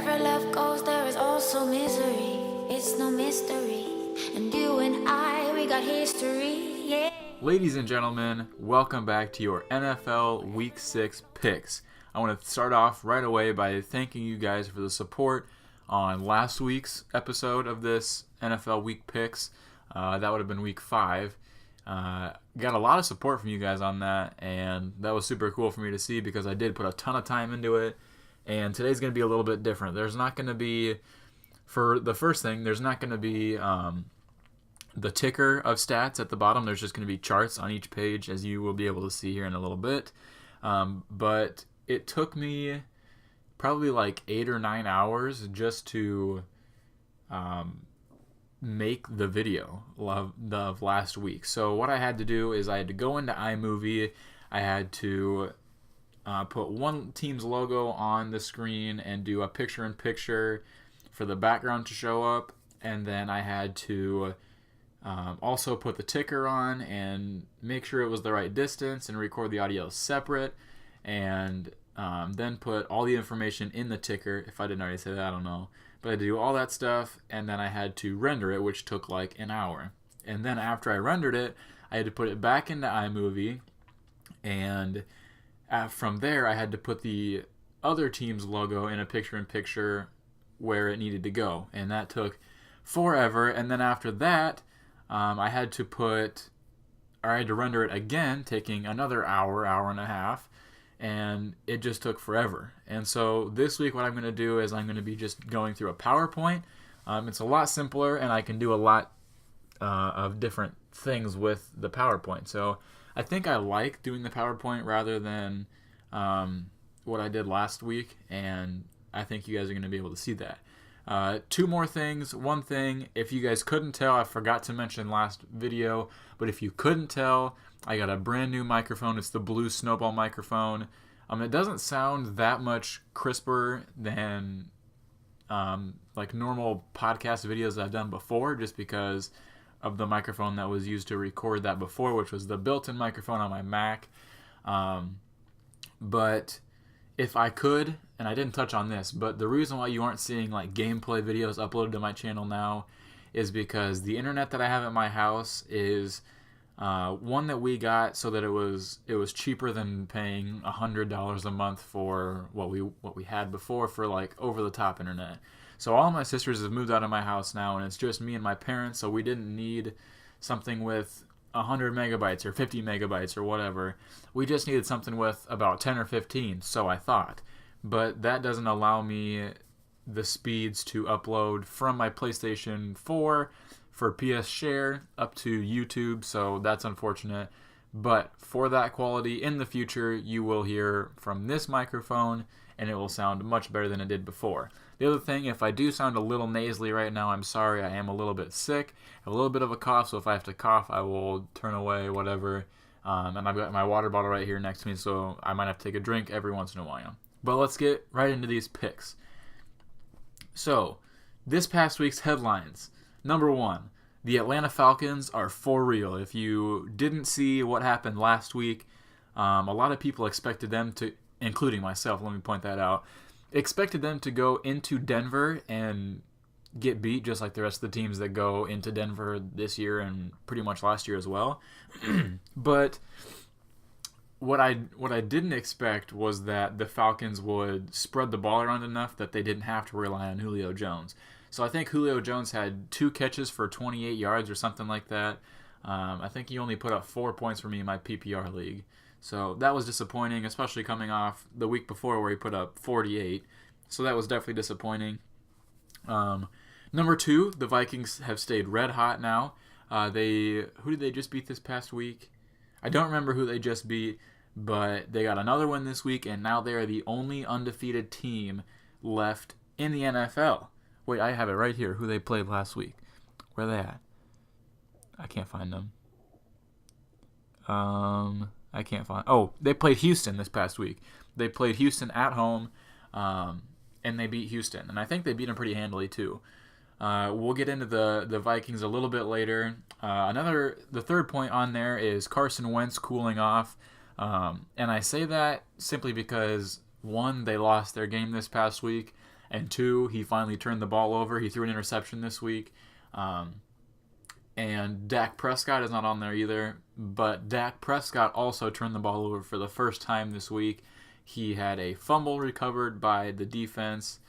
Wherever love goes, there is also misery. It's no mystery. And you and I, we got history, yeah. Ladies and gentlemen, welcome back to your NFL Week 6 picks. I want to start off right away by thanking you guys for the support on last week's episode of this NFL Week picks. That would have been Week 5. Got a lot of support from you guys on that, and that was super cool for me to see because I did put a ton of time into it. And today's going to be a little bit different. There's not going to be, for the first thing, there's not going to be the ticker of stats at the bottom. There's just going to be charts on each page, as you will be able to see here in a little bit. But it took me probably like 8 or 9 hours just to make the video of last week. So what I had to do is I had to go into iMovie. I had to put one team's logo on the screen and do a picture-in-picture for the background to show up. And then I had to also put the ticker on and make sure it was the right distance and record the audio separate. And then put all the information in the ticker. If I didn't already say that, I don't know. But I had to do all that stuff, and then I had to render it, which took like an hour. And then after I rendered it, I had to put it back into iMovie, and from there I had to put the other team's logo in a picture-in-picture where it needed to go. And that took forever. And then after that, I had to render it again, taking another hour and a half. And it just took forever. And so this week what I'm going to do is I'm going to be just going through a PowerPoint. It's a lot simpler, and I can do a lot of different things with the PowerPoint. So I think I like doing the PowerPoint rather than what I did last week, and I think you guys are going to be able to see that. Two more things. One thing, if you guys couldn't tell, I forgot to mention last video, but if you couldn't tell, I got a brand new microphone. It's the Blue Snowball microphone. It doesn't sound that much crisper than like normal podcast videos I've done before, just because of the microphone that was used to record that before, which was the built-in microphone on my Mac. But if I could, and I didn't touch on this, but the reason why you aren't seeing like gameplay videos uploaded to my channel now is because the internet that I have at my house is one that we got so that it was cheaper than paying $100 a month for what we had before for like over-the-top internet. So all my sisters have moved out of my house now, and it's just me and my parents, so we didn't need something with 100 megabytes or 50 megabytes or whatever. We just needed something with about 10 or 15, so I thought. But that doesn't allow me the speeds to upload from my PlayStation 4 for PS Share up to YouTube, so that's unfortunate. But for that quality, in the future, you will hear from this microphone, and it will sound much better than it did before. The other thing, if I do sound a little nasally right now, I'm sorry. I am a little bit sick. I have a little bit of a cough, so if I have to cough, I will turn away, whatever. And I've got my water bottle right here next to me, so I might have to take a drink every once in a while. But let's get right into these picks. So, this past week's headlines. Number 1, the Atlanta Falcons are for real. If you didn't see what happened last week, a lot of people expected them to, including myself, let me point that out, expected them to go into Denver and get beat just like the rest of the teams that go into Denver this year and pretty much last year as well. But what I didn't expect was that the Falcons would spread the ball around enough that they didn't have to rely on Julio Jones. So I think Julio Jones had 2 catches for 28 yards or something like that. I think he only put up 4 points for me in my PPR league. So that was disappointing, especially coming off the week before where he put up 48. So that was definitely disappointing. Number 2, the Vikings have stayed red hot now. Who did they just beat this past week? I don't remember who they just beat, but they got another win this week, and now they are the only undefeated team left in the NFL. Wait, I have it right here, who they played last week. Where are they at? I can't find them. I can't find... Oh, they played Houston this past week. They played Houston at home, and they beat Houston. And I think they beat them pretty handily, too. We'll get into the Vikings a little bit later. The third point on there is Carson Wentz cooling off. And I say that simply because, one, they lost their game this past week, And 2, he finally turned the ball over. He threw an interception this week. And Dak Prescott is not on there either. But Dak Prescott also turned the ball over for the first time this week. He had a fumble recovered by the defense.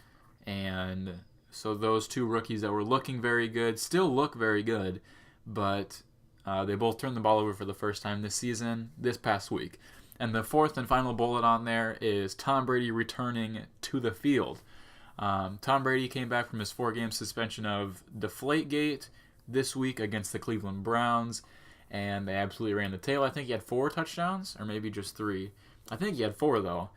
And so those 2 rookies that were looking very good still look very good. But they both turned the ball over for the first time this season, this past week. And the 4th and final bullet on there is Tom Brady returning to the field. Tom Brady came back from his 4-game suspension of Deflategate this week against the Cleveland Browns, and they absolutely ran the tail. I think he had 4 touchdowns, or maybe just 3. I think he had 4, though.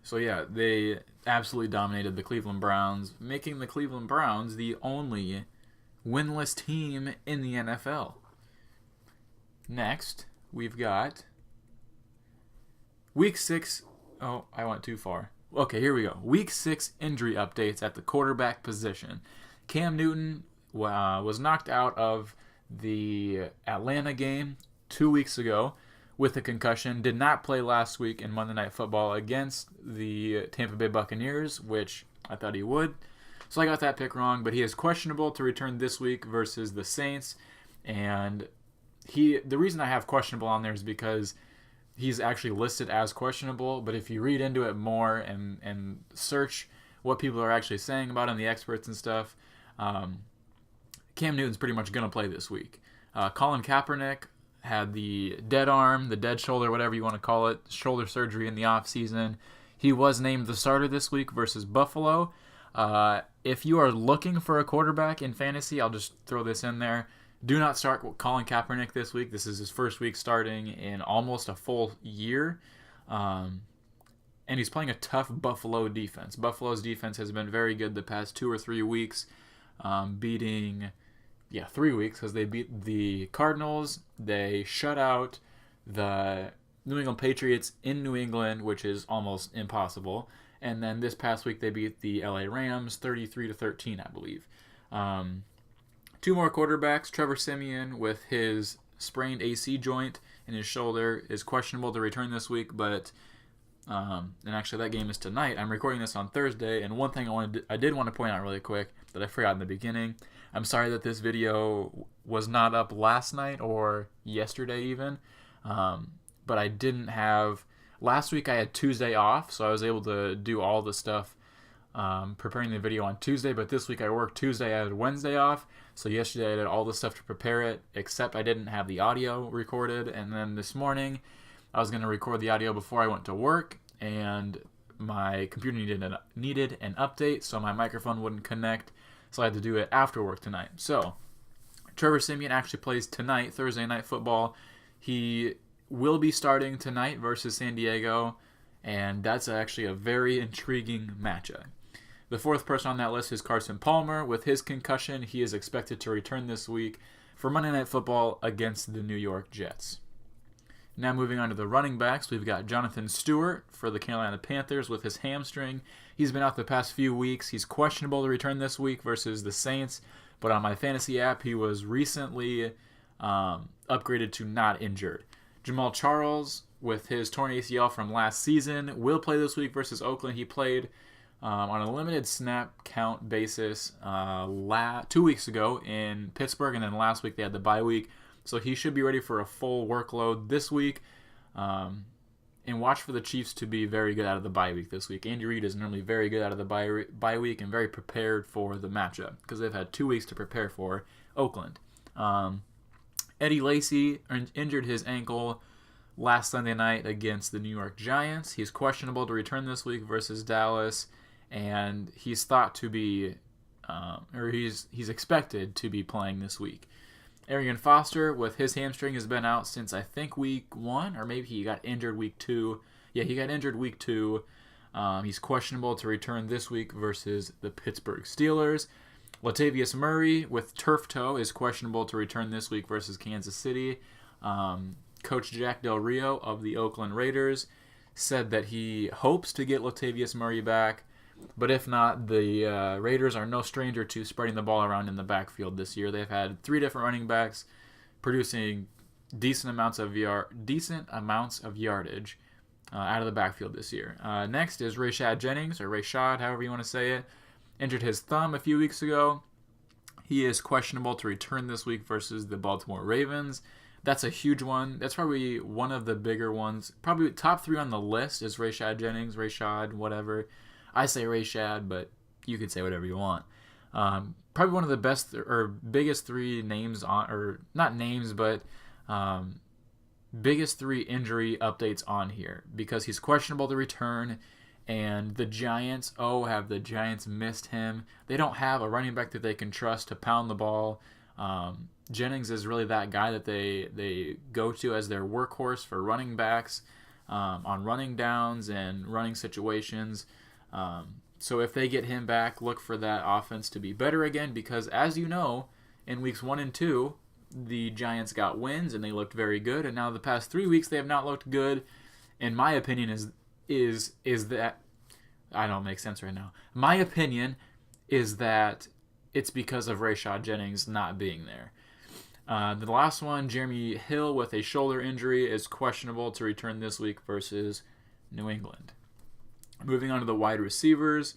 So, yeah, they absolutely dominated the Cleveland Browns, making the Cleveland Browns the only winless team in the NFL. Next, we've got Week 6. Oh, I went too far. Okay, here we go. Week 6 injury updates at the quarterback position. Cam Newton was knocked out of the Atlanta game 2 weeks ago with a concussion. Did not play last week in Monday Night Football against the Tampa Bay Buccaneers, which I thought he would. So I got that pick wrong, but he is questionable to return this week versus the Saints. And the reason I have questionable on there is because he's actually listed as questionable, but if you read into it more and search what people are actually saying about him, the experts and stuff, Cam Newton's pretty much going to play this week. Colin Kaepernick had the dead arm, the dead shoulder, whatever you want to call it, shoulder surgery in the offseason. He was named the starter this week versus Buffalo. If you are looking for a quarterback in fantasy, I'll just throw this in there. Do not start Colin Kaepernick this week. This is his first week starting in almost a full year. And he's playing a tough Buffalo defense. Buffalo's defense has been very good the past 2 or 3 weeks, beating 3 weeks because they beat the Cardinals. They shut out the New England Patriots in New England, which is almost impossible. And then this past week they beat the LA Rams 33-13, I believe. 2 more quarterbacks. Trevor Siemian with his sprained AC joint in his shoulder is questionable to return this week, but and actually that game is tonight. I'm recording this on Thursday, and one thing I did want to point out really quick that I forgot in the beginning. I'm sorry that this video was not up last night or yesterday even, but I didn't have... Last week I had Tuesday off, so I was able to do all the stuff preparing the video on Tuesday, but this week I worked Tuesday, I had Wednesday off, so yesterday I did all the stuff to prepare it, except I didn't have the audio recorded, and then this morning I was going to record the audio before I went to work, and my computer needed an update, so my microphone wouldn't connect, so I had to do it after work tonight. So, Trevor Siemian actually plays tonight, Thursday Night Football. He will be starting tonight versus San Diego, and that's actually a very intriguing matchup. The 4th person on that list is Carson Palmer. With his concussion, he is expected to return this week for Monday Night Football against the New York Jets. Now moving on to the running backs, we've got Jonathan Stewart for the Carolina Panthers with his hamstring. He's been out the past few weeks. He's questionable to return this week versus the Saints, but on my fantasy app, he was recently upgraded to not injured. Jamal Charles, with his torn ACL from last season, will play this week versus Oakland. He played on a limited snap count basis 2 weeks ago in Pittsburgh, and then last week they had the bye week. So he should be ready for a full workload this week. And watch for the Chiefs to be very good out of the bye week this week. Andy Reid is normally very good out of the bye week and very prepared for the matchup because they've had 2 weeks to prepare for Oakland. Eddie Lacy injured his ankle last Sunday night against the New York Giants. He's questionable to return this week versus Dallas, and he's thought to be, he's expected to be playing this week. Arian Foster, with his hamstring, has been out since I think week 1, or maybe he got injured week 2. Yeah, he got injured week 2. He's questionable to return this week versus the Pittsburgh Steelers. Latavius Murray, with turf toe, is questionable to return this week versus Kansas City. Coach Jack Del Rio of the Oakland Raiders said that he hopes to get Latavius Murray back, but if not, the Raiders are no stranger to spreading the ball around in the backfield this year. They've had 3 different running backs producing decent amounts of yardage. out of the backfield this year. Next is Rashad Jennings, or Rashad, however you want to say it. Injured his thumb a few weeks ago. He is questionable to return this week versus the Baltimore Ravens. That's a huge one. That's probably one of the bigger ones. Probably top 3 on the list is Rashad Jennings, Rashad, whatever. I say Rashad, but you could say whatever you want. Probably one of the best or biggest 3 names on, or not names, but biggest 3 injury updates on here, because he's questionable to return. And the Giants, have the Giants missed him? They don't have a running back that they can trust to pound the ball. Jennings is really that guy that they go to as their workhorse for running backs on running downs and running situations. So if they get him back, look for that offense to be better again, because as you know, in weeks 1 and 2, the Giants got wins and they looked very good. And now the past 3 weeks, they have not looked good. In my opinion, is that I don't make sense right now. My opinion is that it's because of Rashad Jennings not being there. The last one, Jeremy Hill with a shoulder injury, is questionable to return this week versus New England. Moving on to the wide receivers,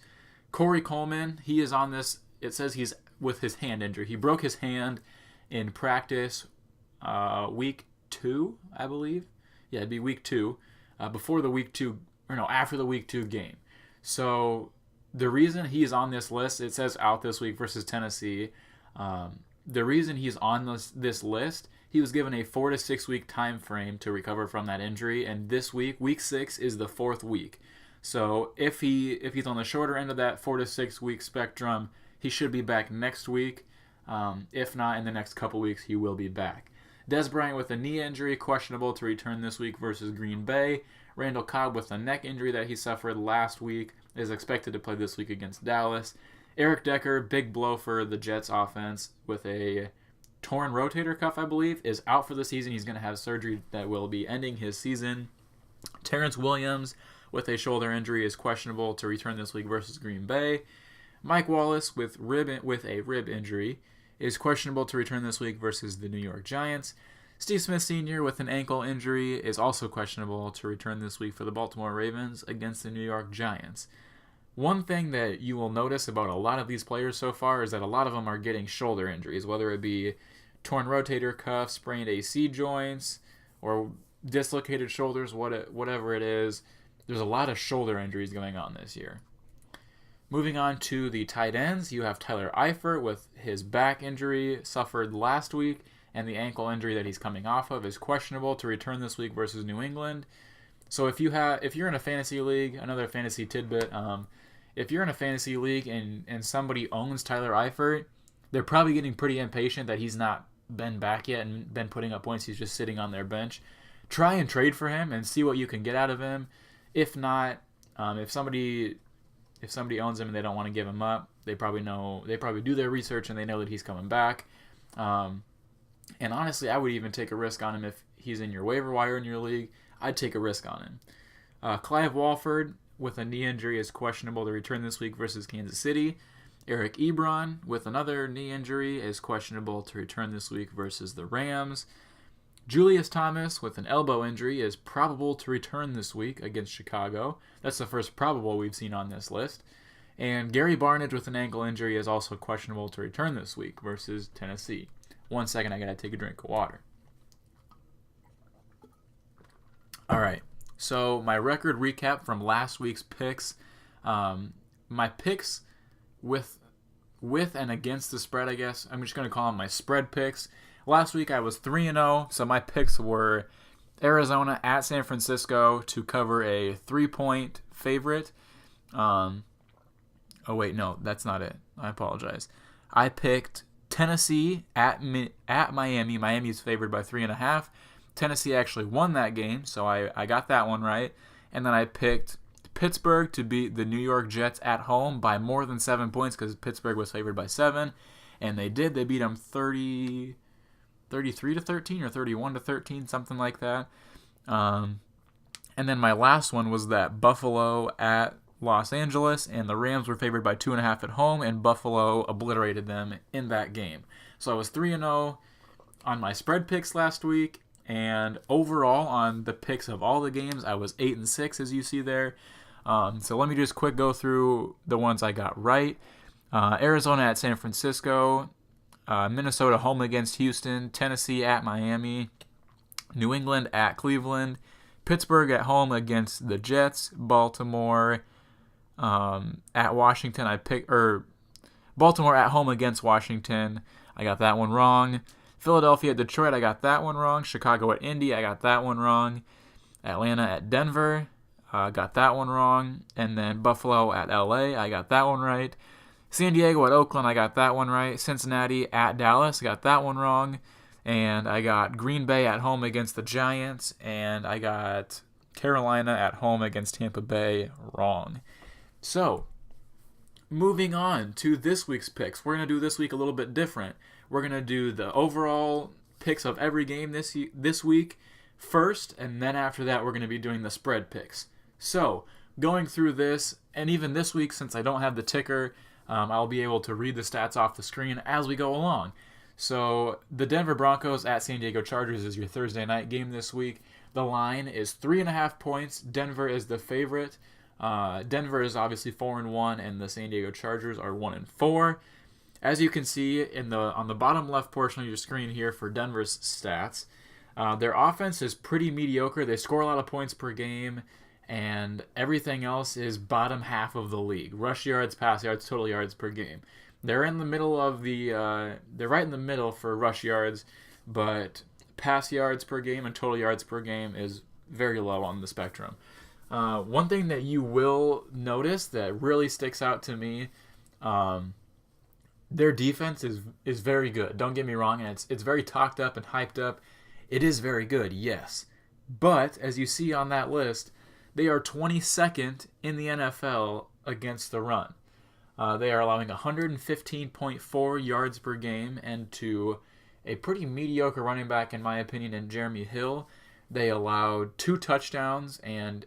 Corey Coleman, he is on this. It says he's with his hand injury. He broke his hand in practice week 2, I believe. Yeah, it'd be week 2, before the week 2, or no, after the week 2 game. So the reason he's on this list, it says out this week versus Tennessee. The reason he's on this list, he was given a 4 to 6 week time frame to recover from that injury, and this week 6, is the 4th week. So if he's on the shorter end of that 4 to 6 week spectrum, he should be back next week. If not, in the next couple weeks, he will be back. Des Bryant with a knee injury, questionable to return this week versus Green Bay. Randall Cobb with a neck injury that he suffered last week is expected to play this week against Dallas. Eric Decker, big blow for the Jets offense with a torn rotator cuff, I believe, is out for the season. He's going to have surgery that will be ending his season. Terrence Williams with a shoulder injury is questionable to return this week versus Green Bay. Mike Wallace with a rib injury is questionable to return this week versus the New York Giants. Steve Smith Sr. with an ankle injury is also questionable to return this week for the Baltimore Ravens against the New York Giants. One thing that you will notice about a lot of these players so far is that a lot of them are getting shoulder injuries, whether it be torn rotator cuff, sprained AC joints, or dislocated shoulders, whatever it is. There's a lot of shoulder injuries going on this year. Moving on to the tight ends, you have Tyler Eifert with his back injury suffered last week, and the ankle injury that he's coming off of is questionable to return this week versus New England. So if you're in a fantasy league, another fantasy tidbit, if you're in a fantasy league and somebody owns Tyler Eifert, they're probably getting pretty impatient that he's not been back yet and been putting up points. He's just sitting on their bench. Try and trade for him and see what you can get out of him. If not, if somebody owns him and they don't want to give him up, they probably do their research and they know that he's coming back. And honestly, I would even take a risk on him if he's in your waiver wire in your league. I'd take a risk on him. Clive Walford with a knee injury is questionable to return this week versus Kansas City. Eric Ebron with another knee injury is questionable to return this week versus the Rams. Julius Thomas with an elbow injury is probable to return this week against Chicago. That's the first probable we've seen on this list. And Gary Barnidge with an ankle injury is also questionable to return this week versus Tennessee. 1 second, I gotta take a drink of water. All right, so my record recap from last week's picks. My picks with and against the spread, I guess. I'm just going to call them my spread picks. Last week I was 3-0, so my picks were Arizona at San Francisco to cover a 3-point favorite. Oh, wait, no, that's not it. I apologize. I picked Tennessee at Miami. Miami's favored by 3.5. Tennessee actually won that game, so I got that one right. And then I picked Pittsburgh to beat the New York Jets at home by more than 7 points because Pittsburgh was favored by 7. And they did. They beat them 33-13 or 31-13, something like that. And then my last one was that Buffalo at Los Angeles, and the Rams were favored by 2.5 at home, and Buffalo obliterated them in that game. So I was 3-0 on my spread picks last week. And overall, on the picks of all the games, I was 8-6, as you see there. So let me just quick go through the ones I got right. Arizona at San Francisco, Minnesota home against Houston, Tennessee at Miami, New England at Cleveland, Pittsburgh at home against the Jets, Baltimore at Washington. Baltimore at home against Washington. I got that one wrong. Philadelphia at Detroit, I got that one wrong. Chicago at Indy, I got that one wrong. Atlanta at Denver, got that one wrong. And then Buffalo at LA, I got that one right. San Diego at Oakland, I got that one right. Cincinnati at Dallas, I got that one wrong. And I got Green Bay at home against the Giants. And I got Carolina at home against Tampa Bay wrong. So, moving on to this week's picks. We're going to do this week a little bit different. We're going to do the overall picks of every game this week first, and then after that we're going to be doing the spread picks. So, going through this, and even this week, since I don't have the ticker, I'll be able to read the stats off the screen as we go along. So, the Denver Broncos at San Diego Chargers is your Thursday night game this week. The line is 3.5 points. Denver is the favorite. Denver is obviously 4-1, and the San Diego Chargers are 1-4. As you can see on the bottom left portion of your screen here for Denver's stats, their offense is pretty mediocre. They score a lot of points per game, and everything else is bottom half of the league. Rush yards, pass yards, total yards per game. They're in the middle of they're right in the middle for rush yards, but pass yards per game and total yards per game is very low on the spectrum. One thing that you will notice that really sticks out to me, their defense is very good. Don't get me wrong, and it's very talked up and hyped up. It is very good, yes. But, as you see on that list, they are 22nd in the NFL against the run. They are allowing 115.4 yards per game, and to a pretty mediocre running back, in my opinion, in Jeremy Hill, they allowed 2 touchdowns and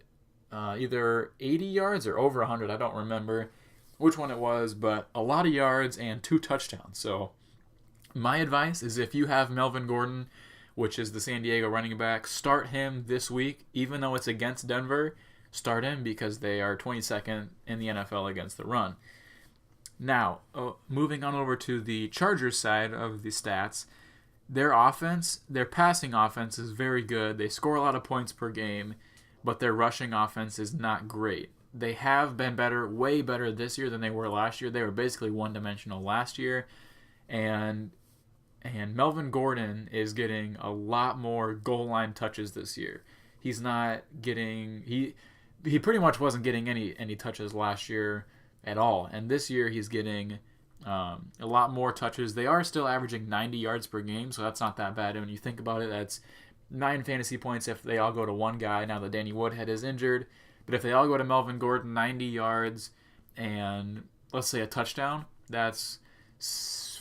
either 80 yards or over 100. I don't remember which one it was, but a lot of yards and 2 touchdowns. So my advice is if you have Melvin Gordon, which is the San Diego running back, start him this week. Even though it's against Denver, start him because they are 22nd in the NFL against the run. Now, moving on over to the Chargers side of the stats, their offense, their passing offense is very good. They score a lot of points per game, but their rushing offense is not great. They have been better, way better this year than they were last year. They were basically one-dimensional last year, and Melvin Gordon is getting a lot more goal line touches this year. He's not getting he pretty much wasn't getting any touches last year at all, and this year he's getting a lot more touches. They are still averaging 90 yards per game, so that's not that bad. And when you think about it, that's 9 fantasy points if they all go to one guy. Now that Danny Woodhead is injured. But if they all go to Melvin Gordon, 90 yards and, let's say, a touchdown, that's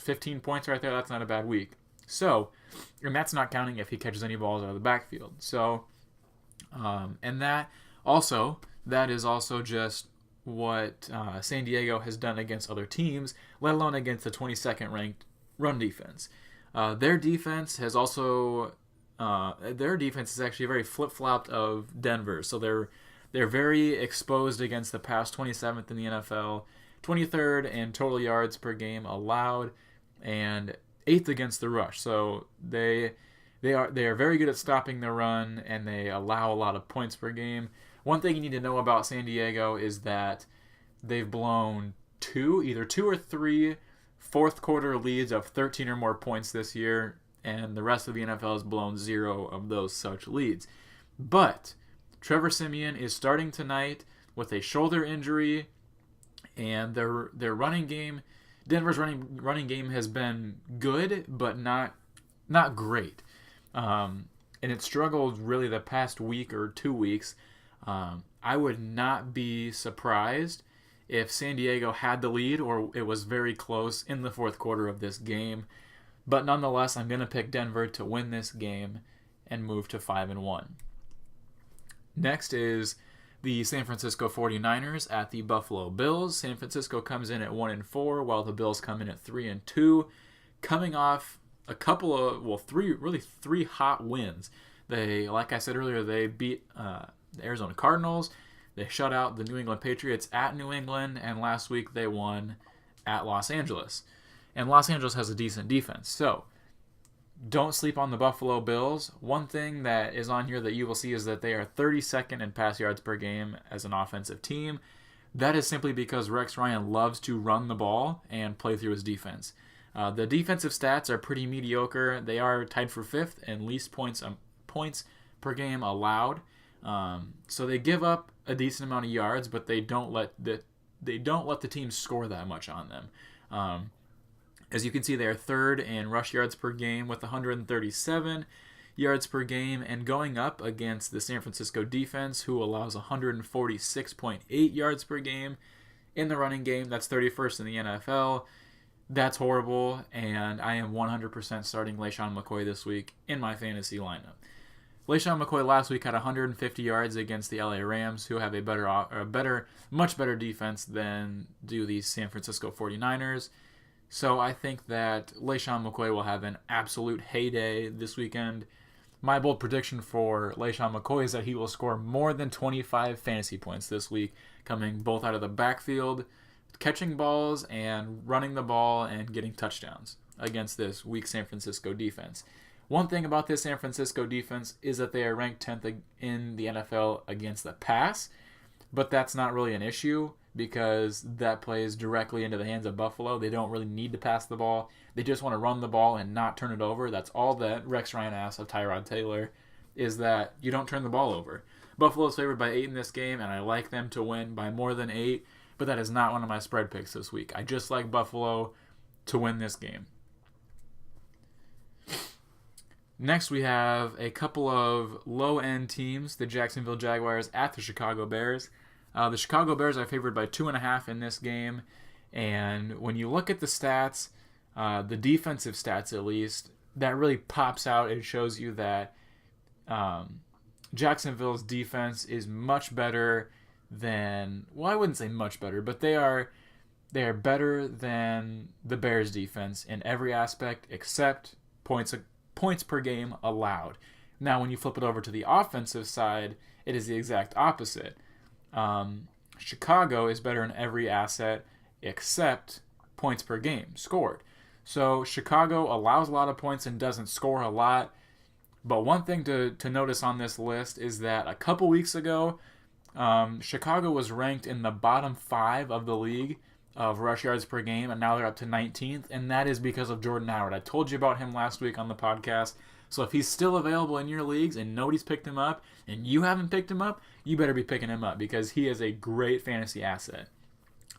15 points right there. That's not a bad week. So, and that's not counting if he catches any balls out of the backfield. So, and that is also just what San Diego has done against other teams, let alone against the 22nd ranked run defense. Their defense has also, their defense is actually very flip-flopped of Denver. So they're very exposed against the pass, 27th in the NFL, 23rd in total yards per game allowed, and 8th against the rush. So they are very good at stopping the run, and they allow a lot of points per game. One thing you need to know about San Diego is that they've blown either two or three fourth quarter leads of 13 or more points this year, and the rest of the NFL has blown 0 of those such leads. But Trevor Siemian is starting tonight with a shoulder injury, and their running game, Denver's running game has been good, but not great. And it struggled really the past week or 2 weeks. I would not be surprised if San Diego had the lead or it was very close in the fourth quarter of this game. But nonetheless, I'm going to pick Denver to win this game and move to 5-1. Next is the San Francisco 49ers at the Buffalo Bills. San Francisco comes in at 1-4, while the Bills come in at 3-2, coming off a couple of, three hot wins. They, like I said earlier, they beat the Arizona Cardinals. They shut out the New England Patriots at New England, and last week they won at Los Angeles. And Los Angeles has a decent defense. So don't sleep on the Buffalo Bills. One thing that is on here that you will see is that they are 32nd in pass yards per game as an offensive team. That is simply because Rex Ryan loves to run the ball and play through his defense. The defensive stats are pretty mediocre. They are tied for 5th in least points per game allowed. So they give up a decent amount of yards, but they don't let the team score that much on them. As you can see, they are 3rd in rush yards per game with 137 yards per game, and going up against the San Francisco defense, who allows 146.8 yards per game in the running game. That's 31st in the NFL. That's horrible, and I am 100% starting LeSean McCoy this week in my fantasy lineup. LeSean McCoy last week had 150 yards against the LA Rams, who have much better defense than do the San Francisco 49ers. So I think that LeSean McCoy will have an absolute heyday this weekend. My bold prediction for LeSean McCoy is that he will score more than 25 fantasy points this week, coming both out of the backfield, catching balls and running the ball and getting touchdowns against this weak San Francisco defense. One thing about this San Francisco defense is that they are ranked 10th in the NFL against the pass, but that's not really an issue because that plays directly into the hands of Buffalo. They don't really need to pass the ball. They just want to run the ball and not turn it over. That's all that Rex Ryan asks of Tyrod Taylor, is that you don't turn the ball over. Buffalo is favored by 8 in this game, and I like them to win by more than 8, but that is not one of my spread picks this week. I just like Buffalo to win this game. Next, we have a couple of low-end teams, the Jacksonville Jaguars at the Chicago Bears. The Chicago Bears are favored by 2.5 in this game, and when you look at the stats, the defensive stats at least, that really pops out. It shows you that Jacksonville's defense is much better than, well, I wouldn't say much better, but they are better than the Bears' defense in every aspect except points per game allowed. Now, when you flip it over to the offensive side, it is the exact opposite. Chicago is better in every asset except points per game scored. So Chicago allows a lot of points and doesn't score a lot. But one thing to notice on this list is that a couple weeks ago, Chicago was ranked in the bottom 5 of the league of rush yards per game, and now they're up to 19th, and that is because of Jordan Howard. I told you about him last week on the podcast. So if he's still available in your leagues and nobody's picked him up and you haven't picked him up, you better be picking him up because he is a great fantasy asset.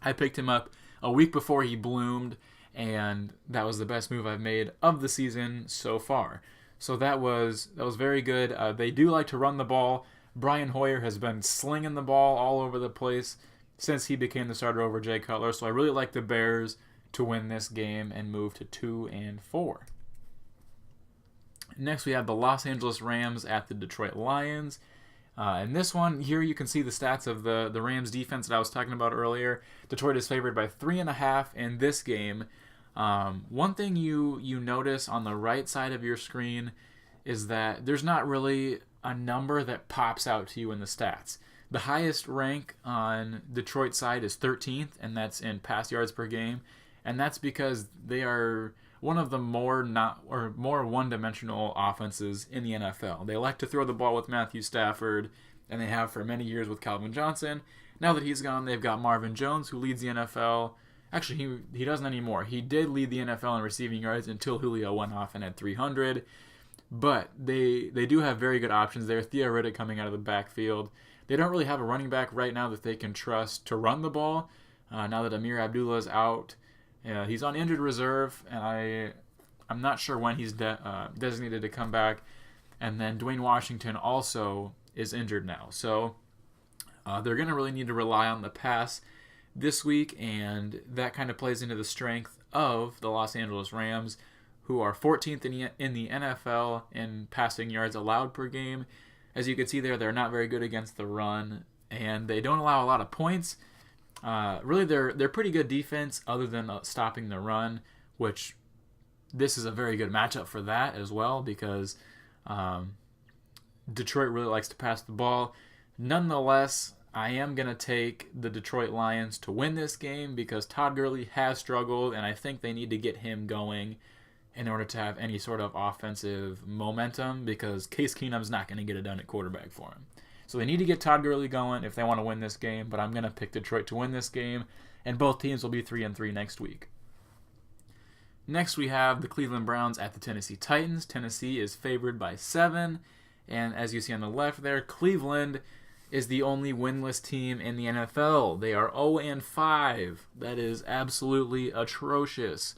I picked him up a week before he bloomed, and that was the best move I've made of the season so far. So that was very good. They do like to run the ball. Brian Hoyer has been slinging the ball all over the place since he became the starter over Jay Cutler. So I really like the Bears to win this game and move to 2-4. Next, we have the Los Angeles Rams at the Detroit Lions. In this one, here you can see the stats of the Rams defense that I was talking about earlier. Detroit is favored by 3.5 in this game. One thing you notice on the right side of your screen is that there's not really a number that pops out to you in the stats. The highest rank on Detroit's side is 13th, and that's in pass yards per game. And that's because they are one of the more one-dimensional offenses in the NFL. They like to throw the ball with Matthew Stafford, and they have for many years with Calvin Johnson. Now that he's gone, they've got Marvin Jones, who leads the NFL. Actually, he doesn't anymore. He did lead the NFL in receiving yards until Julio went off and had 300. But they do have very good options there. Theo Riddick coming out of the backfield. They don't really have a running back right now that they can trust to run the ball. Now that Amir Abdullah is out, he's on injured reserve, and I'm not sure when he's designated to come back. And then Dwayne Washington also is injured now. So they're going to really need to rely on the pass this week, and that kind of plays into the strength of the Los Angeles Rams, who are 14th in the NFL in passing yards allowed per game. As you can see there, they're not very good against the run, and they don't allow a lot of points. Really, they're pretty good defense other than stopping the run, which this is a very good matchup for that as well because Detroit really likes to pass the ball. Nonetheless, I am going to take the Detroit Lions to win this game because Todd Gurley has struggled, and I think they need to get him going in order to have any sort of offensive momentum because Case Keenum's not going to get it done at quarterback for him. So they need to get Todd Gurley going if they want to win this game, but I'm going to pick Detroit to win this game, and both teams will be 3-3 next week. Next, we have the Cleveland Browns at the Tennessee Titans. Tennessee is favored by 7, and as you see on the left there, Cleveland is the only winless team in the NFL. They are 0-5. That is absolutely atrocious.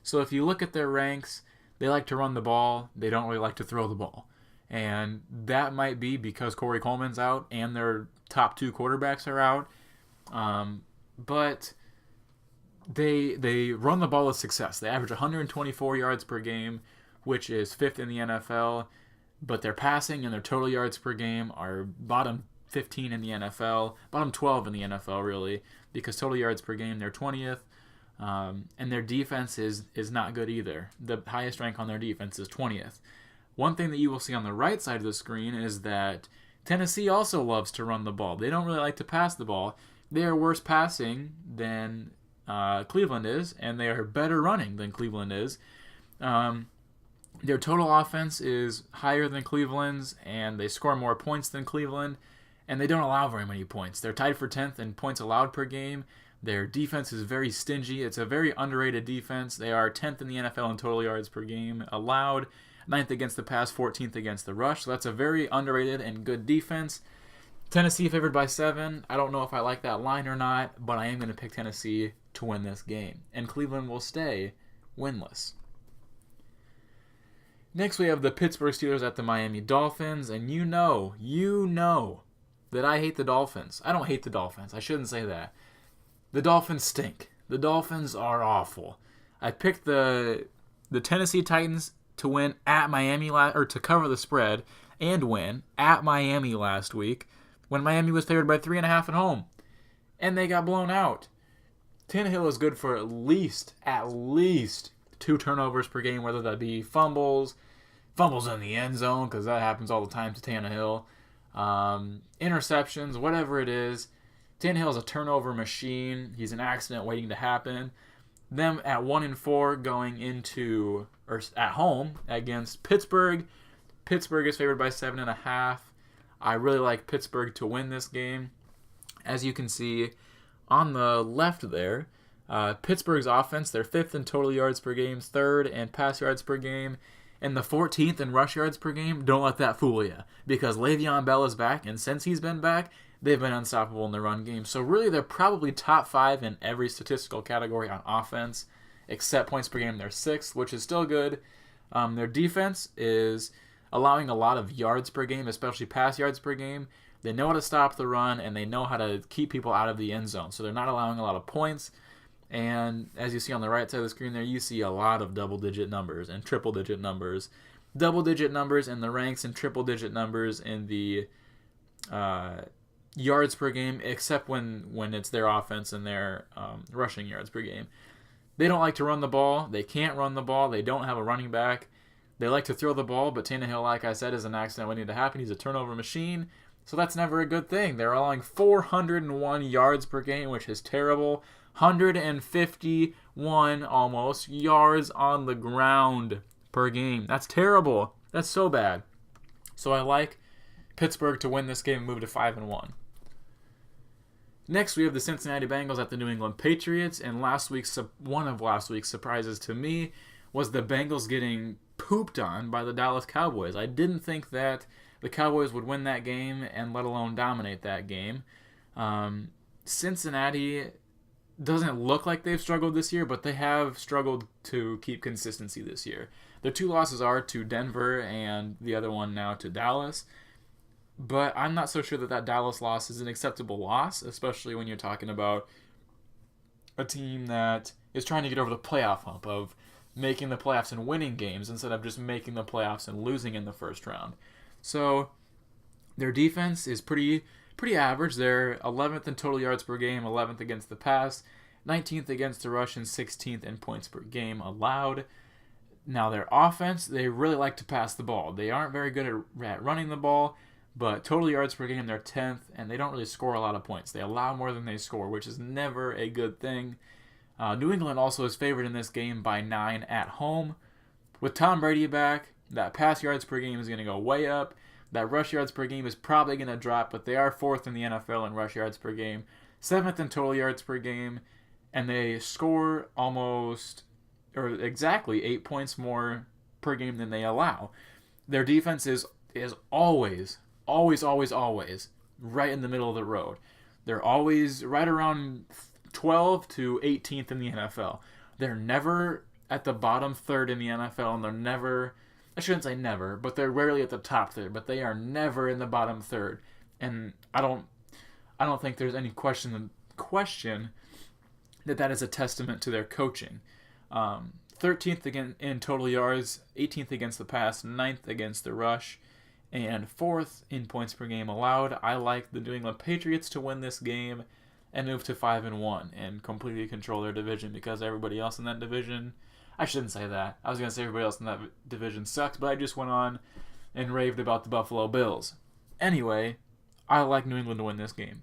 So if you look at their ranks, they like to run the ball. They don't really like to throw the ball. And that might be because Corey Coleman's out and their top 2 quarterbacks are out. But they run the ball with success. They average 124 yards per game, which is 5th in the NFL. But their passing and their total yards per game are bottom 15 in the NFL, bottom 12 in the NFL, really, because total yards per game, they're 20th. And their defense is not good either. The highest rank on their defense is 20th. One thing that you will see on the right side of the screen is that Tennessee also loves to run the ball. They don't really like to pass the ball. They are worse passing than Cleveland is, and they are better running than Cleveland is. Their total offense is higher than Cleveland's, and they score more points than Cleveland, and they don't allow very many points. They're tied for 10th in points allowed per game. Their defense is very stingy. It's a very underrated defense. They are 10th in the NFL in total yards per game allowed, 9th against the pass, 14th against the rush. So that's a very underrated and good defense. Tennessee favored by 7. I don't know if I like that line or not, but I am going to pick Tennessee to win this game. And Cleveland will stay winless. Next, we have the Pittsburgh Steelers at the Miami Dolphins. And you know that I hate the Dolphins. I don't hate the Dolphins. I shouldn't say that. The Dolphins stink. The Dolphins are awful. I picked the Tennessee Titans to win at Miami to cover the spread and win at Miami last week when Miami was favored by 3.5 at home, and they got blown out. Tannehill is good for at least 2 turnovers per game, whether that be fumbles in the end zone because that happens all the time to Tannehill, interceptions, whatever it is. Tannehill is a turnover machine. He's an accident waiting to happen. Them at 1-4 going into or at home against Pittsburgh. Pittsburgh is favored by 7.5. I really like Pittsburgh to win this game. As you can see on the left there, Pittsburgh's offense, they're 5th in total yards per game, 3rd in pass yards per game, and the 14th in rush yards per game. Don't let that fool you, because Le'Veon Bell is back, and since he's been back, they've been unstoppable in the run game. So really, they're probably top 5 in every statistical category on offense, except points per game. They're 6th, which is still good. Their defense is allowing a lot of yards per game, especially pass yards per game. They know how to stop the run, and they know how to keep people out of the end zone. So they're not allowing a lot of points. And as you see on the right side of the screen there, you see a lot of double-digit numbers and triple-digit numbers. Double-digit numbers in the ranks and triple-digit numbers in the yards per game, except when it's their offense and their rushing yards per game. They don't like to run the ball. They can't run the ball. They don't have a running back. They like to throw the ball, but Tannehill, like I said, is an accident waiting to happen. He's a turnover machine, so that's never a good thing. They're allowing 401 yards per game, which is terrible. 151 almost yards on the ground per game. That's terrible. That's so bad. So I like Pittsburgh to win this game and move to 5-1. Next, we have the Cincinnati Bengals at the New England Patriots, and one of last week's surprises to me was the Bengals getting pooped on by the Dallas Cowboys. I didn't think that the Cowboys would win that game and let alone dominate that game. Cincinnati doesn't look like they've struggled this year, but they have struggled to keep consistency this year. Their 2 losses are to Denver and the other one now to Dallas. But I'm not so sure that Dallas loss is an acceptable loss, especially when you're talking about a team that is trying to get over the playoff hump of making the playoffs and winning games instead of just making the playoffs and losing in the first round. So their defense is pretty average. They're 11th in total yards per game, 11th against the pass, 19th against the rush, and 16th in points per game allowed. Now, their offense, they really like to pass the ball. They aren't very good at running the ball, but total yards per game, they're 10th, and they don't really score a lot of points. They allow more than they score, which is never a good thing. New England also is favored in this game by 9 at home. With Tom Brady back, that pass yards per game is going to go way up. That rush yards per game is probably going to drop, but they are 4th in the NFL in rush yards per game, 7th in total yards per game, and they score exactly 8 points more per game than they allow. Their defense is always right in the middle of the road. They're always right around 12th to 18th in the NFL. They're never at the bottom third in the NFL, and they're never, I shouldn't say never, but they're rarely at the top third, but they are never in the bottom third. And I don't think there's any question that is a testament to their coaching. 13th again in total yards, 18th against the pass, 9th against the rush, and 4th in points per game allowed. I like the New England Patriots to win this game and move to 5-1 and completely control their division, because everybody else in that division, I shouldn't say that. I was going to say everybody else in that division sucks, but I just went on and raved about the Buffalo Bills. Anyway, I like New England to win this game.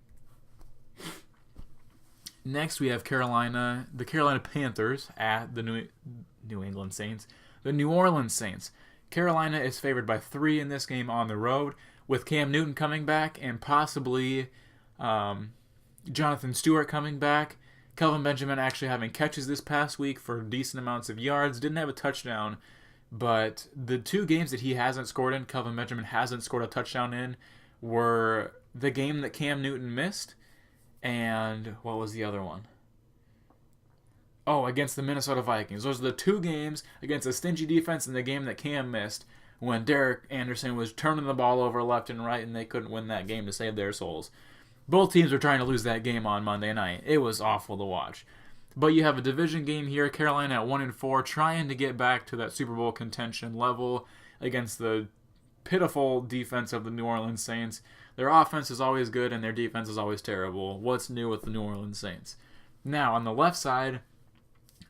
Next, we have the Carolina Panthers at the New England Saints. The New Orleans Saints. Carolina is favored by 3 in this game on the road, with Cam Newton coming back and possibly Jonathan Stewart coming back. Kelvin Benjamin actually having catches this past week for decent amounts of yards. Didn't have a touchdown, but the 2 games that he hasn't scored in, Kelvin Benjamin hasn't scored a touchdown in, were the game that Cam Newton missed, and what was the other one? Oh, against the Minnesota Vikings. Those are the 2 games against a stingy defense in the game that Cam missed, when Derek Anderson was turning the ball over left and right, and they couldn't win that game to save their souls. Both teams were trying to lose that game on Monday night. It was awful to watch. But you have a division game here, Carolina at 1-4, trying to get back to that Super Bowl contention level against the pitiful defense of the New Orleans Saints. Their offense is always good, and their defense is always terrible. What's new with the New Orleans Saints? Now, on the left side,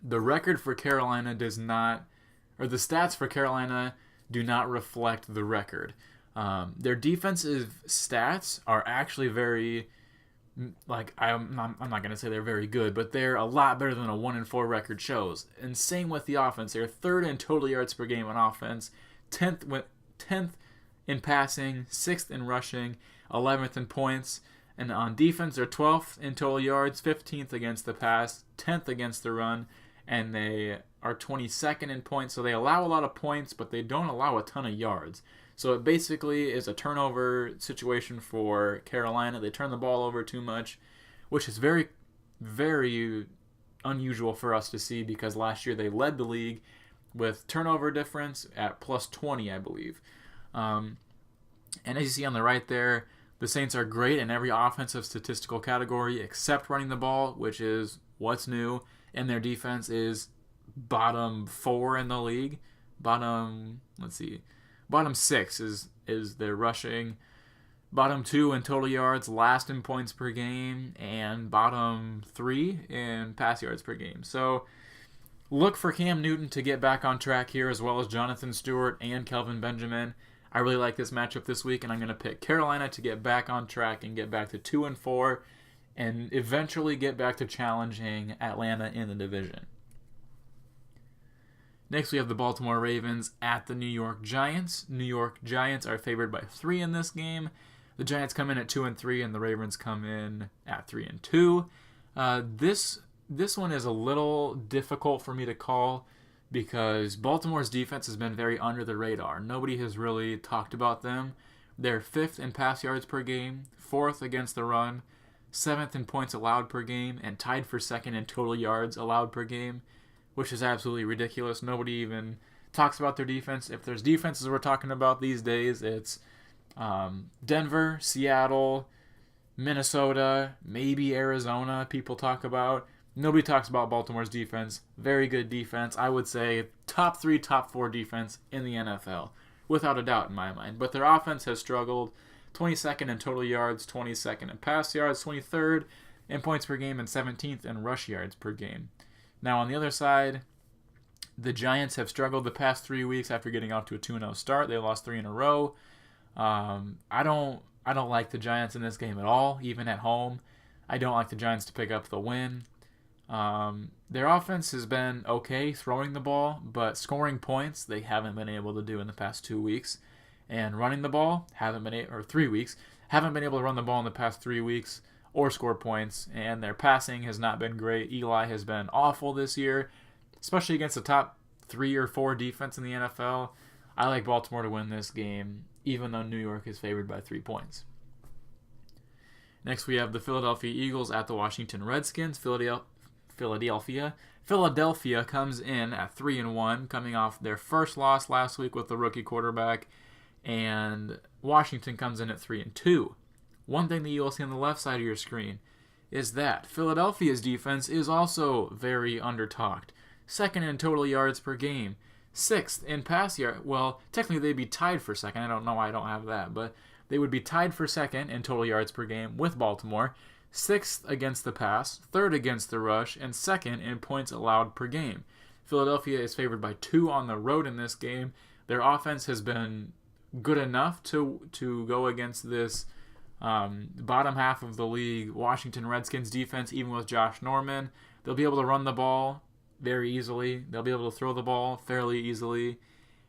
the record for Carolina the stats for Carolina do not reflect the record. Their defensive stats are actually very, I'm not going to say they're very good, but they're a lot better than a 1-4 record shows. And same with the offense. They're 3rd in total yards per game on offense, 10th in passing, 6th in rushing, 11th in points. And on defense, they're 12th in total yards, 15th against the pass, 10th against the run, and they are 22nd in points. So they allow a lot of points, but they don't allow a ton of yards. So it basically is a turnover situation for Carolina. They turn the ball over too much, which is very, very unusual for us to see, because last year they led the league with turnover difference at plus 20, I believe. And as you see on the right there, the Saints are great in every offensive statistical category except running the ball, which is what's new. And their defense is bottom 4 in the league. Bottom 6 is their rushing. Bottom 2 in total yards, last in points per game, and bottom 3 in pass yards per game. So look for Cam Newton to get back on track here, as well as Jonathan Stewart and Kelvin Benjamin. I really like this matchup this week, and I'm going to pick Carolina to get back on track and get back to 2-4, and eventually get back to challenging Atlanta in the division. Next, we have the Baltimore Ravens at the New York Giants. New York Giants are favored by 3 in this game. The Giants come in at 2-3, and the Ravens come in at 3-2. This one is a little difficult for me to call, because Baltimore's defense has been very under the radar. Nobody has really talked about them. They're 5th in pass yards per game, 4th against the run, 7th in points allowed per game, and tied for 2nd in total yards allowed per game, which is absolutely ridiculous. Nobody even talks about their defense. If there's defenses we're talking about these days, it's Denver, Seattle, Minnesota, maybe Arizona people talk about. Nobody talks about Baltimore's defense. Very good defense. I would say top 3, top 4 defense in the NFL, without a doubt in my mind. But their offense has struggled. 22nd in total yards, 22nd in pass yards, 23rd in points per game, and 17th in rush yards per game. Now on the other side, The Giants have struggled the past 3 weeks after getting off to a 2-0 start. They lost 3 in a row. I don't like the Giants in this game at all, even at home. I don't like the Giants to pick up the win. Their offense has been okay throwing the ball, but scoring points they haven't been able to do in the past 2 weeks. And running the ball, 3 weeks, haven't been able to run the ball in the past 3 weeks or score points. And their passing has not been great. Eli has been awful this year, especially against the top 3 or 4 defense in the NFL. I like Baltimore to win this game, even though New York is favored by 3 points. Next, we have the Philadelphia Eagles at the Washington Redskins. Philadelphia comes in at 3-1, coming off their first loss last week with the rookie quarterback, and Washington comes in at 3-2. One thing that you will see on the left side of your screen is that Philadelphia's defense is also very undertalked. 2nd in total yards per game, 6th in pass yard. Well, technically they'd be tied for 2nd. I don't know why I don't have that, but they would be tied for 2nd in total yards per game with Baltimore, 6th against the pass, 3rd against the rush, and 2nd in points allowed per game. Philadelphia is favored by 2 on the road in this game. Their offense has been good enough to go against this bottom half of the league Washington Redskins defense, even with Josh Norman. They'll be able to run the ball very easily. They'll be able to throw the ball fairly easily.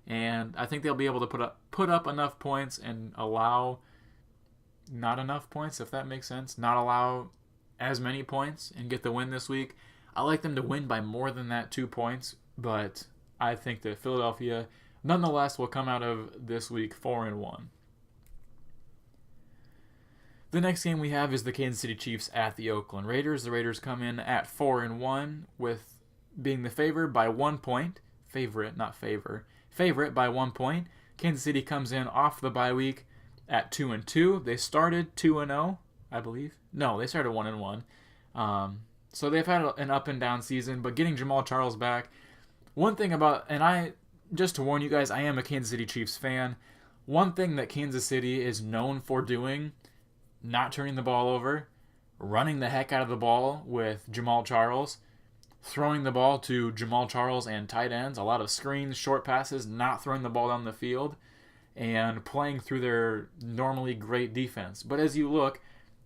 And I think they'll be able to put up enough points and allow not enough points, if that makes sense. Not allow as many points and get the win this week. I like them to win by more than that 2 points, but I think that Philadelphia nonetheless will come out of this week 4-1. The next game we have is the Kansas City Chiefs at the Oakland Raiders. The Raiders come in at 4-1 with being the favorite by 1 point. Favorite by 1 point. Kansas City comes in off the bye week at 2-2. They started 2-0, I believe. No, they started 1-1. So they've had an up and down season, but getting Jamal Charles back. One thing about, just to warn you guys, I am a Kansas City Chiefs fan. One thing that Kansas City is known for doing, not turning the ball over, running the heck out of the ball with Jamal Charles, throwing the ball to Jamal Charles and tight ends, a lot of screens, short passes, not throwing the ball down the field, and playing through their normally great defense. But as you look,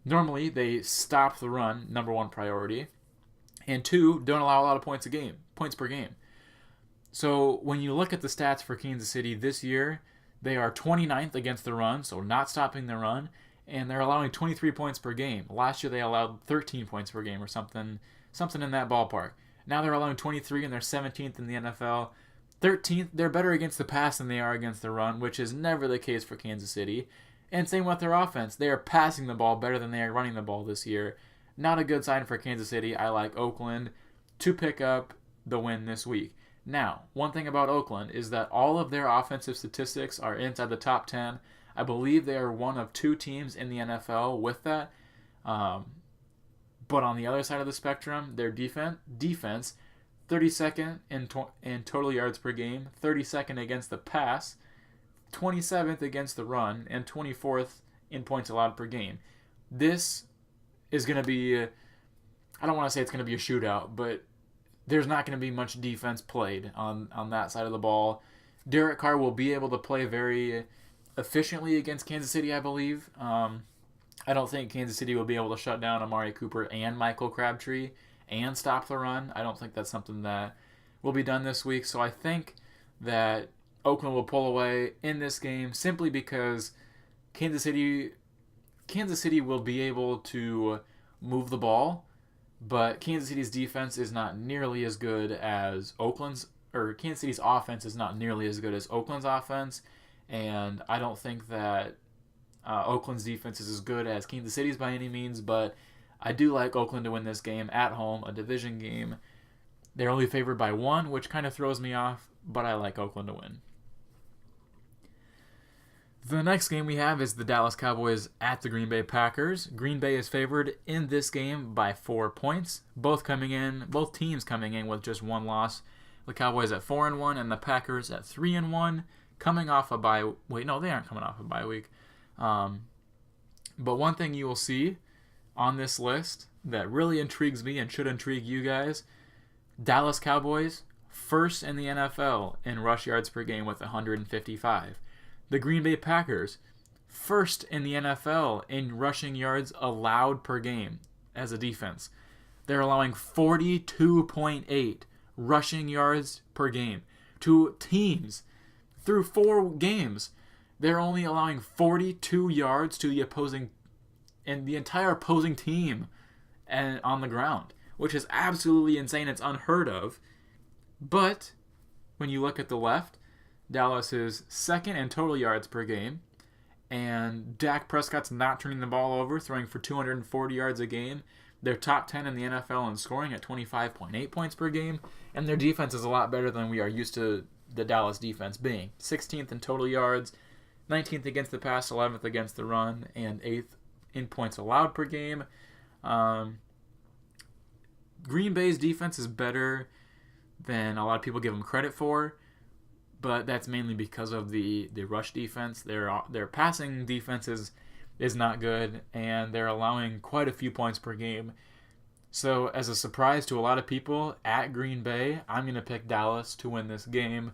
normally they stop the run, number 1 priority, and 2, don't allow a lot of points per game. So when you look at the stats for Kansas City this year, they are 29th against the run, so not stopping the run, and they're allowing 23 points per game. Last year they allowed 13 points per game or something in that ballpark. Now they're allowing 23 and they're 17th in the NFL. 13th, they're better against the pass than they are against the run, which is never the case for Kansas City. And same with their offense. They are passing the ball better than they are running the ball this year. Not a good sign for Kansas City. I like Oakland to pick up the win this week. Now, one thing about Oakland is that all of their offensive statistics are inside the top 10. I believe they are one of 2 teams in the NFL with that. But on the other side of the spectrum, their defense 32nd in total yards per game, 32nd against the pass, 27th against the run, and 24th in points allowed per game. This is going to be, I don't want to say it's going to be a shootout, but there's not going to be much defense played on that side of the ball. Derek Carr will be able to play very efficiently against Kansas City, I believe. I don't think Kansas City will be able to shut down Amari Cooper and Michael Crabtree and stop the run. I don't think that's something that will be done this week. So I think that Oakland will pull away in this game simply because Kansas City will be able to move the ball, but Kansas City's defense is not nearly as good as Kansas City's offense is not nearly as good as Oakland's offense, and I don't think that Oakland's defense is as good as Kansas City's by any means, but I do like Oakland to win this game at home, a division game. They're only favored by 1, which kind of throws me off, but I like Oakland to win. The next game we have is the Dallas Cowboys at the Green Bay Packers. Green Bay is favored in this game by 4 points. Both teams coming in with just 1 loss. The Cowboys at 4-1 and the Packers at 3-1, coming off a bye. Wait, no, they aren't coming off a bye week. But one thing you will see on this list that really intrigues me and should intrigue you guys: Dallas Cowboys first in the NFL in rush yards per game with 155. The Green Bay Packers, first in the NFL in rushing yards allowed per game as a defense. They're allowing 42.8 rushing yards per game to teams. Through 4 games, they're only allowing 42 yards to the opposing and the entire opposing team and on the ground, which is absolutely insane. It's unheard of. But when you look at the left, Dallas is second in total yards per game, and Dak Prescott's not turning the ball over, throwing for 240 yards a game. They're top 10 in the NFL in scoring at 25.8 points per game, and their defense is a lot better than we are used to the Dallas defense being. 16th in total yards, 19th against the pass, 11th against the run, and 8th in points allowed per game. Green Bay's defense is better than a lot of people give them credit for, but that's mainly because of the rush defense. Their passing defense is not good, and they're allowing quite a few points per game. So as a surprise to a lot of people at Green Bay, I'm going to pick Dallas to win this game.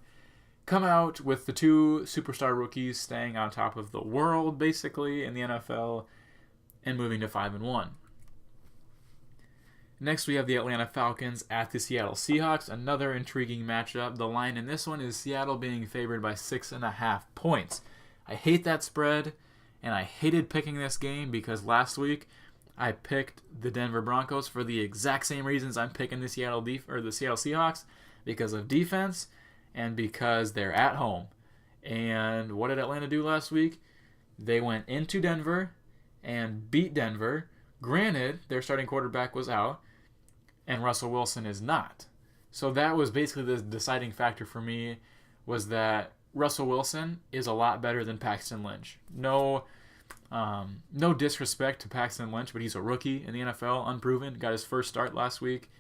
Come out with the 2 superstar rookies staying on top of the world, basically, in the NFL, and moving to 5-1. Next, we have the Atlanta Falcons at the Seattle Seahawks. Another intriguing matchup. The line in this one is Seattle being favored by 6.5 points. I hate that spread, and I hated picking this game because last week I picked the Denver Broncos for the exact same reasons I'm picking the Seattle Seahawks, because of defense and because they're at home. And what did Atlanta do last week? They went into Denver and beat Denver. Granted, their starting quarterback was out, and Russell Wilson is not. So that was basically the deciding factor for me, was that Russell Wilson is a lot better than Paxton Lynch. No disrespect to Paxton Lynch, but he's a rookie in the NFL, unproven. Got his first start last week.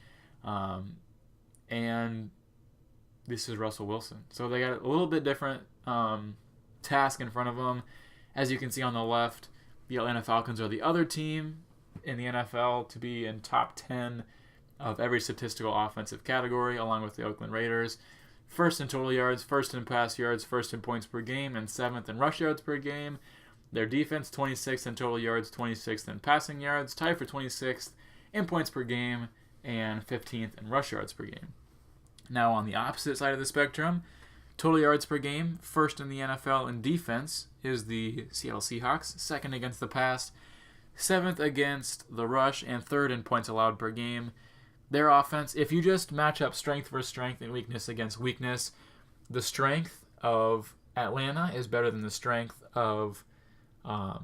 And this is Russell Wilson. So they got a little bit different task in front of them. As you can see on the left, the Atlanta Falcons are the other team in the NFL to be in top 10 of every statistical offensive category, along with the Oakland Raiders. First in total yards, first in pass yards, first in points per game, and 7th in rush yards per game. Their defense, 26th in total yards, 26th in passing yards, tied for 26th in points per game, and 15th in rush yards per game. Now on the opposite side of the spectrum, total yards per game, first in the NFL in defense is the Seattle Seahawks, second against the pass, 7th against the rush, and 3rd in points allowed per game. Their offense, if you just match up strength versus strength and weakness against weakness, the strength of Atlanta is better than the strength of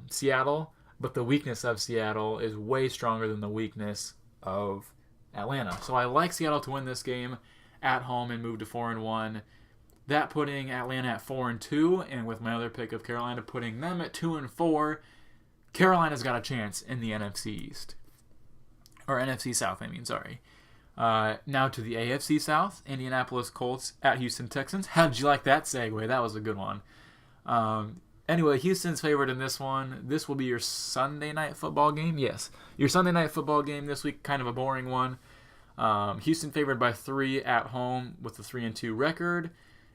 Seattle, but the weakness of Seattle is way stronger than the weakness of Atlanta. So I like Seattle to win this game at home and move to 4-1. That putting Atlanta at 4-2, and with my other pick of Carolina putting them at 2-4, Carolina's got a chance in the NFC East. Or NFC South, sorry. Now to the AFC South, Indianapolis Colts at Houston Texans. How did you like that segue? That was a good one. Anyway, Houston's favored in this one. This will be your Sunday night football game. Yes, your Sunday night football game this week, kind of a boring one. Houston favored by 3 at home with a 3-2 record.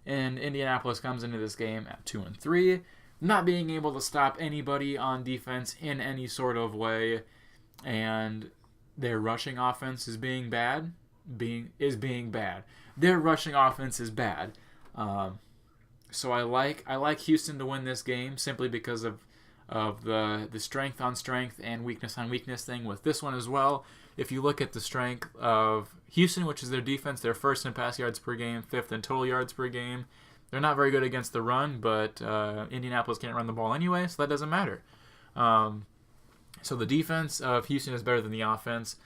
And Indianapolis comes into this game at 2-3. Not being able to stop anybody on defense in any sort of way. And their rushing offense is being bad. Their rushing offense is bad. So I like Houston to win this game simply because of the strength on strength and weakness on weakness thing with this one as well. If you look at the strength of Houston, which is their defense, they're first in pass yards per game, 5th in total yards per game. They're not very good against the run, but Indianapolis can't run the ball anyway, so that doesn't matter. So the defense of Houston is better than the offense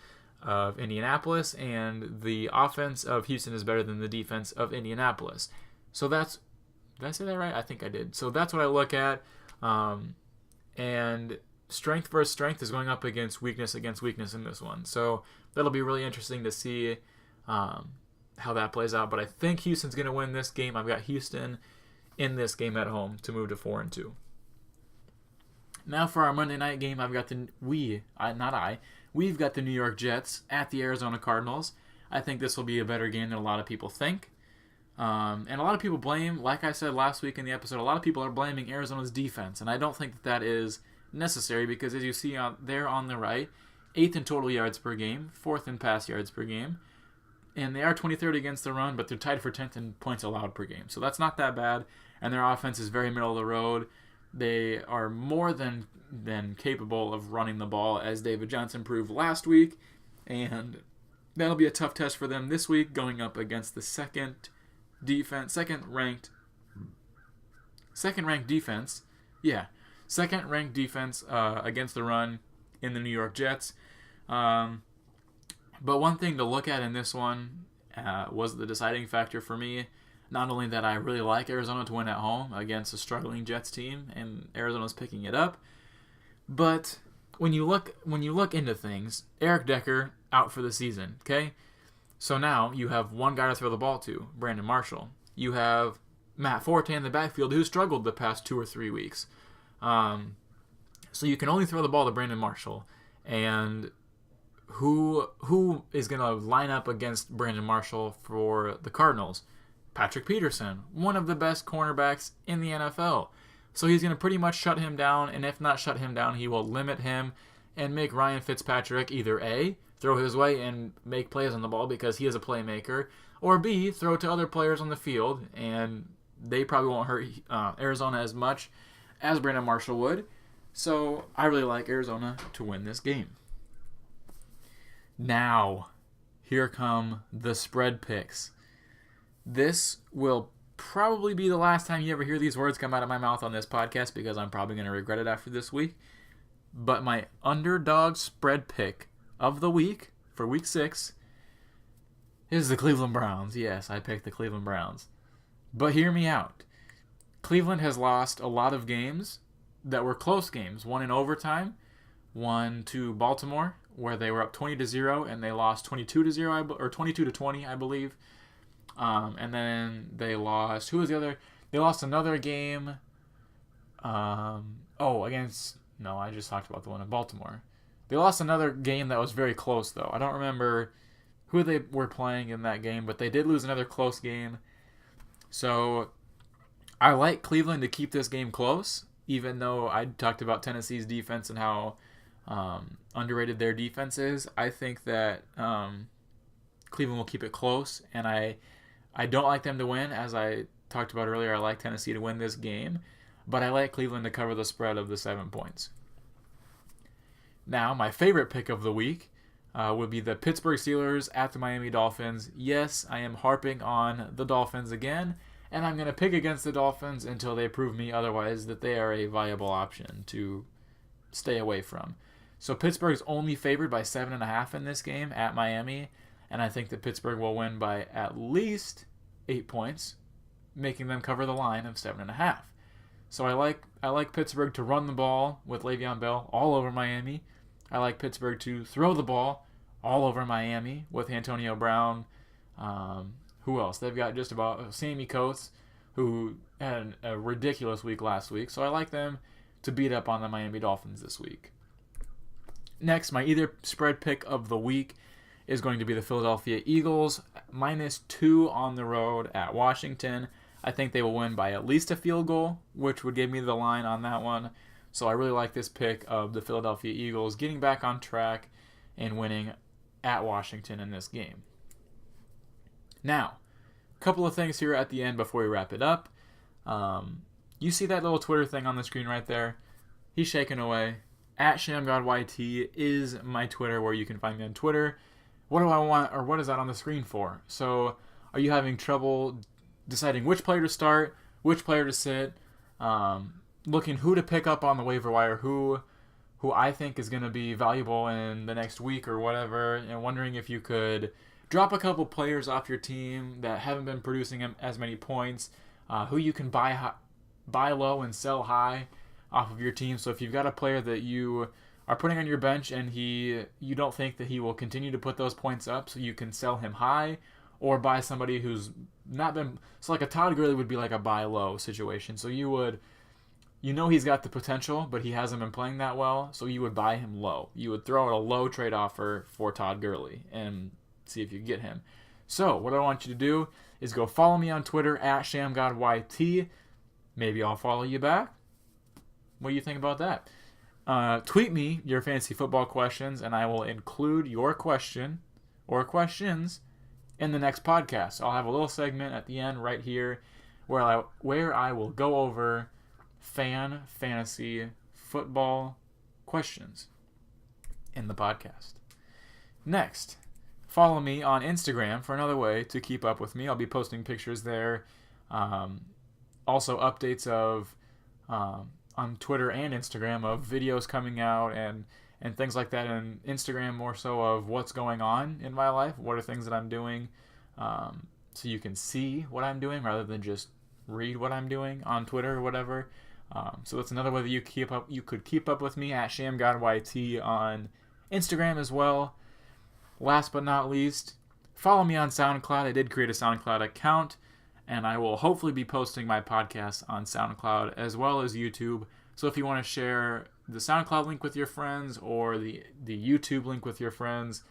of Indianapolis, and the offense of Houston is better than the defense of Indianapolis. So that's... Did I say that right? I think I did. So that's what I look at. And strength versus strength is going up against weakness in this one. So that'll be really interesting to see how that plays out. But I think Houston's going to win this game. I've got Houston in this game at home to move to 4-2. Now for our Monday night game, we've got the New York Jets at the Arizona Cardinals. I think this will be a better game than a lot of people think. And a lot of people blame, like I said last week in the episode, a lot of people are blaming Arizona's defense, and I don't think that is necessary because, as you see there on the right, 8th in total yards per game, 4th in pass yards per game, and they are 23rd against the run, but they're tied for 10th in points allowed per game. So that's not that bad, and their offense is very middle of the road. They are more than capable of running the ball, as David Johnson proved last week, and that'll be a tough test for them this week, going up against the second-ranked defense against the run in the New York Jets. But one thing to look at in this one was the deciding factor for me. Not only that I really like Arizona to win at home against a struggling Jets team, and Arizona's picking it up, but when you look into things, Eric Decker out for the season. Okay, so now you have one guy to throw the ball to, Brandon Marshall. You have Matt Forte in the backfield, who struggled the past 2 or 3 weeks. So you can only throw the ball to Brandon Marshall, and who is going to line up against Brandon Marshall for the Cardinals? Patrick Peterson, one of the best cornerbacks in the NFL. So he's going to pretty much shut him down, and if not shut him down, he will limit him and make Ryan Fitzpatrick either A, throw his way and make plays on the ball because he is a playmaker, or B, throw to other players on the field, and they probably won't hurt Arizona as much as Brandon Marshall would. So I really like Arizona to win this game. Now, here come the spread picks. This will probably be the last time you ever hear these words come out of my mouth on this podcast because I'm probably going to regret it after this week. But my underdog spread pick of the week for week 6 is the Cleveland Browns. Yes, I picked the Cleveland Browns. But hear me out. Cleveland has lost a lot of games that were close games. One in overtime, one to Baltimore, where they were up 20-0 and they lost 22-0 or 22-20, I believe. And then they lost. Who was the other? They lost another game. I just talked about the one in Baltimore. They lost another game that was very close, though. I don't remember who they were playing in that game, but they did lose another close game. So I like Cleveland to keep this game close, even though I talked about Tennessee's defense and how underrated their defense is. I think that Cleveland will keep it close, and I don't like them to win. As I talked about earlier, I like Tennessee to win this game, but I like Cleveland to cover the spread of the 7 points. Now, my favorite pick of the week would be the Pittsburgh Steelers at the Miami Dolphins. Yes, I am harping on the Dolphins again, and I'm going to pick against the Dolphins until they prove me otherwise that they are a viable option to stay away from. So Pittsburgh's only favored by 7.5 in this game at Miami, and I think that Pittsburgh will win by at least 8 points, making them cover the line of 7.5. So I like Pittsburgh to run the ball with Le'Veon Bell all over Miami. I like Pittsburgh to throw the ball all over Miami with Antonio Brown. Who else? They've got just about Sammy Coates, who had a ridiculous week last week. So I like them to beat up on the Miami Dolphins this week. Next, my either spread pick of the week is going to be the Philadelphia Eagles, -2 on the road at Washington. I think they will win by at least a field goal, which would give me the line on that one. So I really like this pick of the Philadelphia Eagles getting back on track and winning at Washington in this game. Now, a couple of things here at the end before we wrap it up. You see that little Twitter thing on the screen right there? He's shaking away. At ShamGodYT is my Twitter, where you can find me on Twitter. What do I want, or what is that on the screen for? So, are you having trouble deciding which player to start, which player to sit, looking who to pick up on the waiver wire, who I think is going to be valuable in the next week or whatever, and wondering if you could drop a couple players off your team that haven't been producing as many points, who you can buy low and sell high off of your team. So if you've got a player that you are putting on your bench and you don't think that he will continue to put those points up, so you can sell him high or buy somebody who's not been. So like a Todd Gurley would be like a buy low situation. So he's got the potential, but he hasn't been playing that well, so you would buy him low. You would throw out a low trade offer for Todd Gurley and see if you get him. So what I want you to do is go follow me on Twitter at ShamGodYT. Maybe I'll follow you back. What do you think about that? Tweet me your fantasy football questions, and I will include your question or questions in the next podcast. I'll have a little segment at the end right here where I will go over fantasy football questions in the podcast. Next, follow me on Instagram for another way to keep up with me. I'll be posting pictures there. Also updates of on Twitter and Instagram of videos coming out and things like that. And Instagram more so of what's going on in my life. What are things that I'm doing, so you can see what I'm doing rather than just read what I'm doing on Twitter or whatever. So that's another way that you could keep up with me at ShamGodYT on Instagram as well. Last but not least, follow me on SoundCloud. I did create a SoundCloud account, and I will hopefully be posting my podcast on SoundCloud as well as YouTube. So if you want to share the SoundCloud link with your friends or the YouTube link with your friends,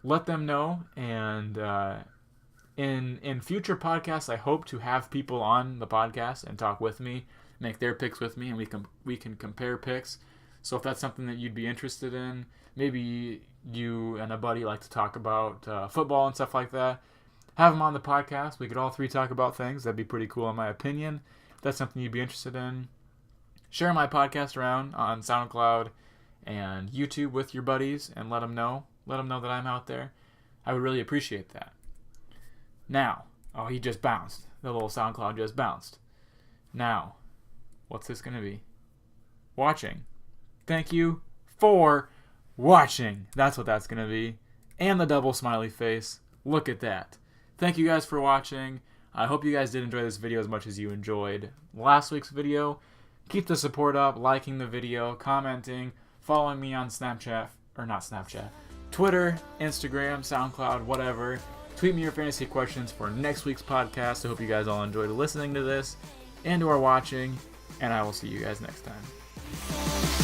let them know. And in future podcasts, I hope to have people on the podcast and talk with me, make their picks with me, and we can compare picks. So if that's something that you'd be interested in, maybe you and a buddy like to talk about football and stuff like that, have them on the podcast. We could all three talk about things. That'd be pretty cool in my opinion. If that's something you'd be interested in, share my podcast around on SoundCloud and YouTube with your buddies and let them know that I'm out there. I would really appreciate that. Now, he just bounced. The little SoundCloud just bounced. Now, what's this going to be? Watching. Thank you for watching. That's what that's going to be. And the double smiley face. Look at that. Thank you guys for watching. I hope you guys did enjoy this video as much as you enjoyed last week's video. Keep the support up, liking the video, commenting, following me on Twitter, Instagram, SoundCloud, whatever. Tweet me your fantasy questions for next week's podcast. I hope you guys all enjoyed listening to this and or watching, and I will see you guys next time.